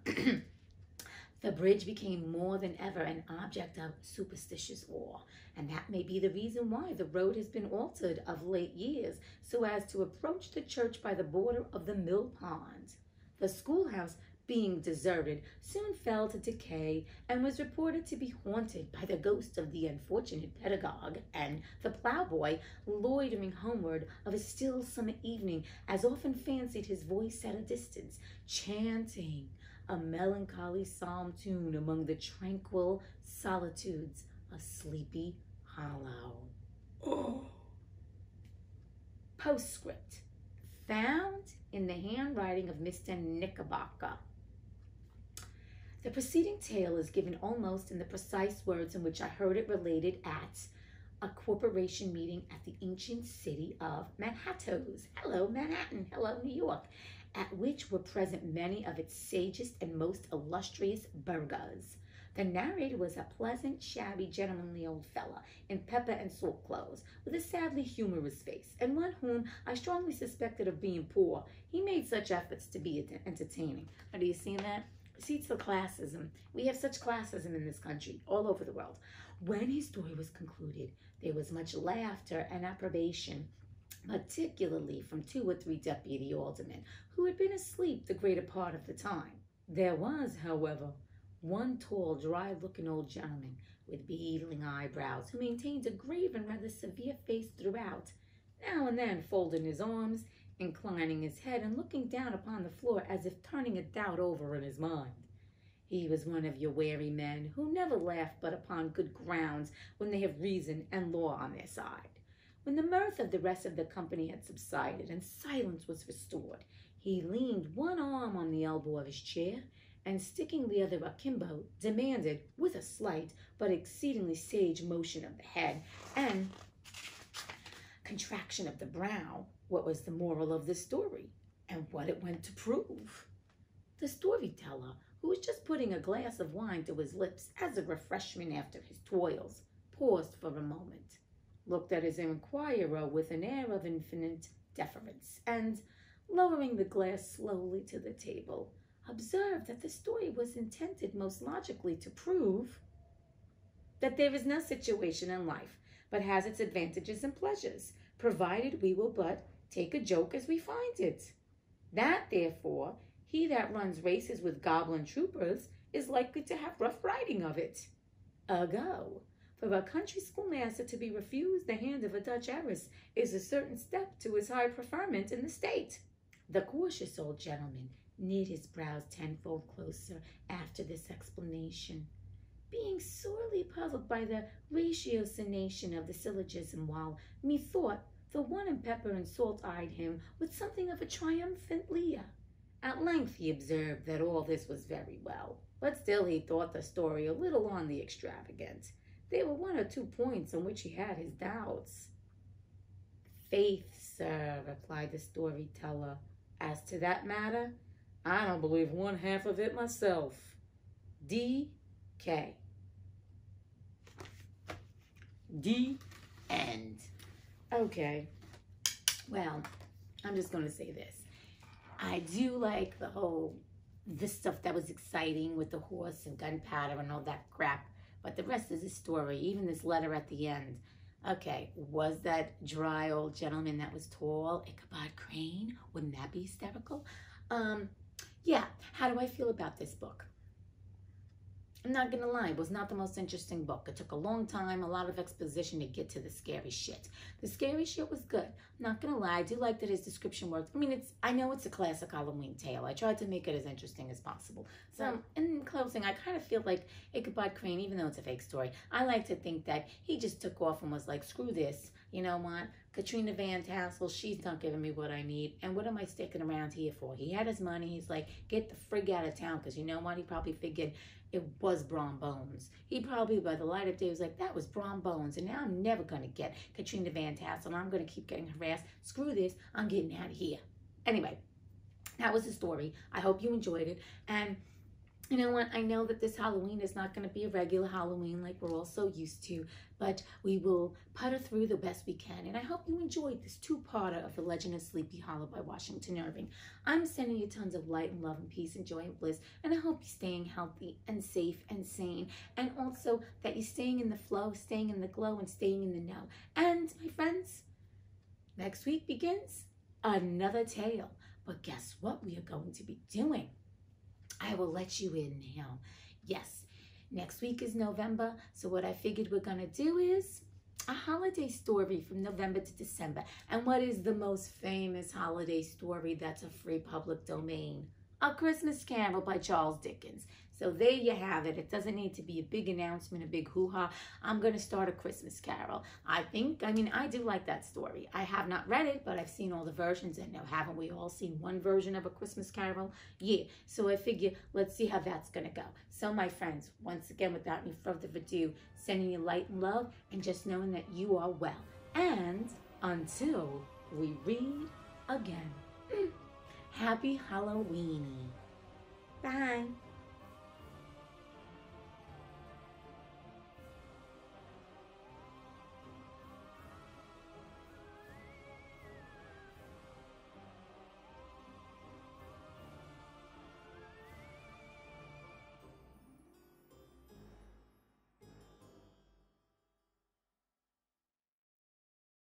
The bridge became more than ever an object of superstitious awe, and that may be the reason why the road has been altered of late years so as to approach the church by the border of the mill pond. The schoolhouse, being deserted, soon fell to decay and was reported to be haunted by the ghost of the unfortunate pedagogue, and the ploughboy, loitering homeward of a still summer evening, as often fancied his voice at a distance, chanting a melancholy psalm tune among the tranquil solitudes of Sleepy Hollow. Oh. Postscript. Found in the handwriting of Mr. Knickerbocker. The preceding tale is given almost in the precise words in which I heard it related at a corporation meeting at the ancient city of Manhattoes. Hello, Manhattan. Hello, New York. At which were present many of its sagest and most illustrious burghers. The narrator was a pleasant, shabby, gentlemanly old fella in pepper and salt clothes, with a sadly humorous face, and one whom I strongly suspected of being poor. He made such efforts to be entertaining. Are you seeing that? See, it's the classism. We have such classism in this country, all over the world. When his story was concluded, there was much laughter and approbation, particularly from 2 or 3 deputy aldermen, who had been asleep the greater part of the time. There was, however, one tall, dry-looking old gentleman with beetling eyebrows, who maintained a grave and rather severe face throughout, now and then folding his arms, inclining his head, and looking down upon the floor as if turning a doubt over in his mind. He was one of your wary men, who never laugh but upon good grounds when they have reason and law on their side. When the mirth of the rest of the company had subsided and silence was restored, he leaned one arm on the elbow of his chair, and sticking the other akimbo, demanded, with a slight but exceedingly sage motion of the head and contraction of the brow, what was the moral of the story, and what it went to prove. The storyteller, who was just putting a glass of wine to his lips as a refreshment after his toils, paused for a moment, looked at his inquirer with an air of infinite deference, and, lowering the glass slowly to the table, observed that the story was intended most logically to prove that there is no situation in life but has its advantages and pleasures, provided we will but take a joke as we find it. That, therefore, he that runs races with goblin troopers is likely to have rough riding of it. Ergo, for a country schoolmaster to be refused the hand of a Dutch heiress is a certain step to his high preferment in the state. The cautious old gentleman knit his brows tenfold closer after this explanation, being sorely puzzled by the ratiocination of the syllogism, while, methought, the one in pepper and salt eyed him with something of a triumphant leer. At length he observed that all this was very well, but still he thought the story a little on the extravagant. There were 1 or 2 points on which he had his doubts. Faith, sir, replied the storyteller, as to that matter, I don't believe one half of it myself. D.K. The end. Okay. Well, I'm just going to say this. I do like this stuff that was exciting with the horse and gunpowder and all that crap. But the rest is a story, even this letter at the end. Okay, was that dry old gentleman that was tall Ichabod Crane? Wouldn't that be hysterical? Yeah, how do I feel about this book? I'm not gonna lie, it was not the most interesting book. It took a long time, a lot of exposition to get to the scary shit. The scary shit was good. I'm not gonna lie, I do like that his description works. I mean, I know it's a classic Halloween tale. I tried to make it as interesting as possible. So, in closing, I kind of feel like Ichabod Crane, even though it's a fake story, I like to think that he just took off and was like, screw this. You know what? Katrina Van Tassel, she's not giving me what I need. And what am I sticking around here for? He had his money. He's like, get the frig out of town. Because you know what? He probably figured it was Brom Bones. He probably, by the light of day, was like, that was Brom Bones. And now I'm never going to get Katrina Van Tassel. I'm going to keep getting harassed. Screw this. I'm getting out of here. Anyway, that was the story. I hope you enjoyed it. And You know what? I know that this Halloween is not going to be a regular Halloween like we're all so used to, but we will putter through the best we can. And I hope you enjoyed this two-parter of The Legend of Sleepy Hollow by Washington Irving. I'm sending you tons of light and love and peace and joy and bliss, and I hope you're staying healthy and safe and sane, and also that you're staying in the flow, staying in the glow, and staying in the know. And my friends, next week begins another tale. But guess what we are going to be doing? I will let you in now. Yes, next week is November, so what I figured we're gonna do is a holiday story from November to December. And what is the most famous holiday story that's a free public domain? A Christmas Carol by Charles Dickens. So there you have it. It doesn't need to be a big announcement, a big hoo-ha. I'm going to start a Christmas Carol. I do like that story. I have not read it, but I've seen all the versions. And now, haven't we all seen one version of A Christmas Carol? Yeah. So I figure, let's see how that's going to go. So my friends, once again, without any further ado, sending you light and love, and just knowing that you are well. And until we read again, happy Halloweeny. Bye.